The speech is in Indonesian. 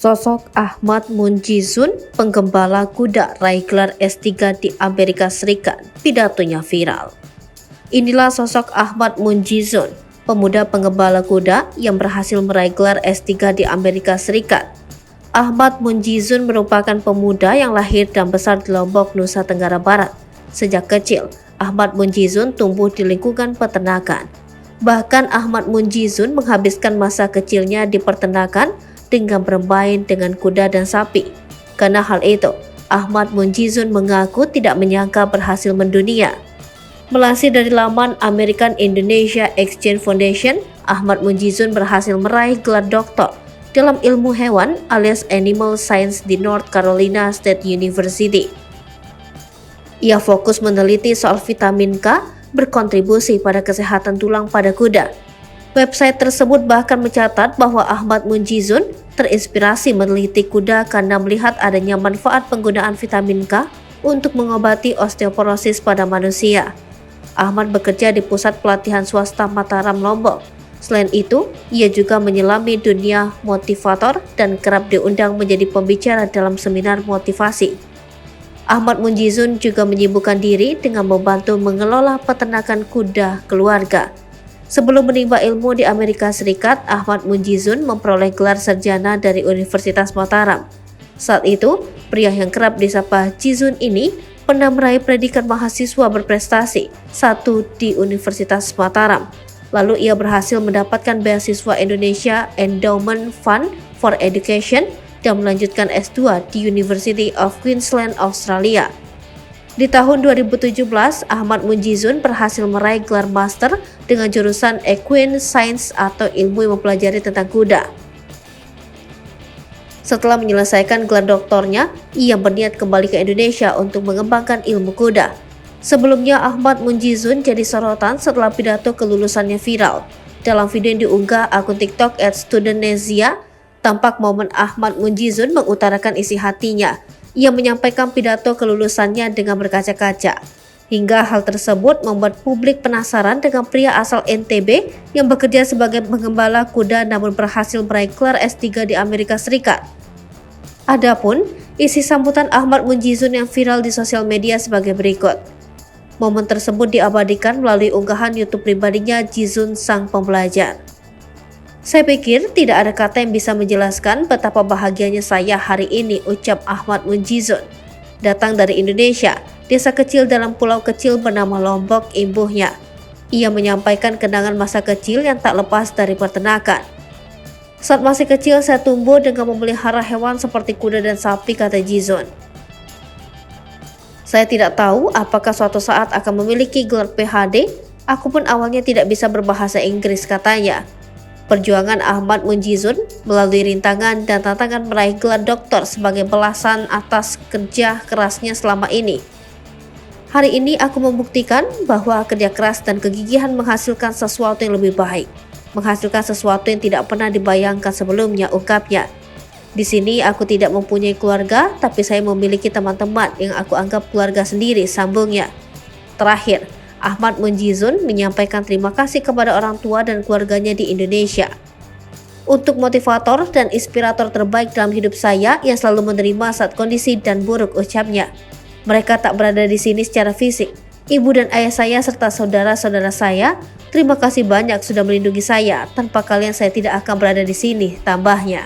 Sosok Ahmad Munjizun, penggembala kuda raih gelar S3 di Amerika Serikat, pidatonya viral. Inilah sosok Ahmad Munjizun, pemuda penggembala kuda yang berhasil meraih gelar S3 di Amerika Serikat. Ahmad Munjizun merupakan pemuda yang lahir dan besar di Lombok, Nusa Tenggara Barat. Sejak kecil, Ahmad Munjizun tumbuh di lingkungan peternakan. Bahkan Ahmad Munjizun menghabiskan masa kecilnya di peternakan dengan bermain dengan kuda dan sapi. Karena hal itu, Ahmad Munjizun mengaku tidak menyangka berhasil mendunia. Melansir dari laman American Indonesia Exchange Foundation, Ahmad Munjizun berhasil meraih gelar doktor dalam ilmu hewan alias Animal Science di North Carolina State University. Ia fokus meneliti soal vitamin K berkontribusi pada kesehatan tulang pada kuda. Website tersebut bahkan mencatat bahwa Ahmad Munjizun terinspirasi meneliti kuda karena melihat adanya manfaat penggunaan vitamin K untuk mengobati osteoporosis pada manusia. Ahmad bekerja di pusat pelatihan swasta Mataram, Lombok. Selain itu, ia juga menyelami dunia motivator dan kerap diundang menjadi pembicara dalam seminar motivasi. Ahmad Munjizun juga menyibukkan diri dengan membantu mengelola peternakan kuda keluarga. Sebelum menimba ilmu di Amerika Serikat, Ahmad Munjizun memperoleh gelar sarjana dari Universitas Mataram. Saat itu, pria yang kerap disapa Jizun ini pernah meraih predikat mahasiswa berprestasi 1 di Universitas Mataram. Lalu ia berhasil mendapatkan beasiswa Indonesia Endowment Fund for Education dan melanjutkan S2 di University of Queensland, Australia. Di tahun 2017, Ahmad Munjizun berhasil meraih gelar master dengan jurusan Equine Science atau ilmu yang mempelajari tentang kuda. Setelah menyelesaikan gelar doktornya, ia berniat kembali ke Indonesia untuk mengembangkan ilmu kuda. Sebelumnya, Ahmad Munjizun jadi sorotan setelah pidato kelulusannya viral. Dalam video yang diunggah akun TikTok @studentnesia, tampak momen Ahmad Munjizun mengutarakan isi hatinya. Ia menyampaikan pidato kelulusannya dengan berkaca-kaca. Hingga hal tersebut membuat publik penasaran dengan pria asal NTB yang bekerja sebagai penggembala kuda namun berhasil meraih gelar S3 di Amerika Serikat. Adapun isi sambutan Ahmad Munjizun yang viral di sosial media sebagai berikut. Momen tersebut diabadikan melalui unggahan YouTube pribadinya Jizun sang pembelajar. Saya pikir tidak ada kata yang bisa menjelaskan betapa bahagianya saya hari ini, ucap Ahmad Munjizun. Datang dari Indonesia, desa kecil dalam pulau kecil bernama Lombok, imbuhnya. Ia menyampaikan kenangan masa kecil yang tak lepas dari peternakan. Saat masih kecil saya tumbuh dengan memelihara hewan seperti kuda dan sapi, kata Jizun. Saya tidak tahu apakah suatu saat akan memiliki gelar PhD, aku pun awalnya tidak bisa berbahasa Inggris, katanya. Perjuangan Ahmad Munjizun melalui rintangan dan tantangan meraih gelar doktor sebagai balasan atas kerja kerasnya selama ini. Hari ini aku membuktikan bahwa kerja keras dan kegigihan menghasilkan sesuatu yang lebih baik, menghasilkan sesuatu yang tidak pernah dibayangkan sebelumnya, ungkapnya. Di sini aku tidak mempunyai keluarga, tapi saya memiliki teman-teman yang aku anggap keluarga sendiri, sambungnya. Terakhir, Ahmad Munjizun menyampaikan terima kasih kepada orang tua dan keluarganya di Indonesia. Untuk motivator dan inspirator terbaik dalam hidup saya yang selalu menerima saat kondisi dan buruk, ucapnya. Mereka tak berada di sini secara fisik. Ibu dan ayah saya serta saudara-saudara saya, terima kasih banyak sudah melindungi saya. Tanpa kalian saya tidak akan berada di sini, tambahnya.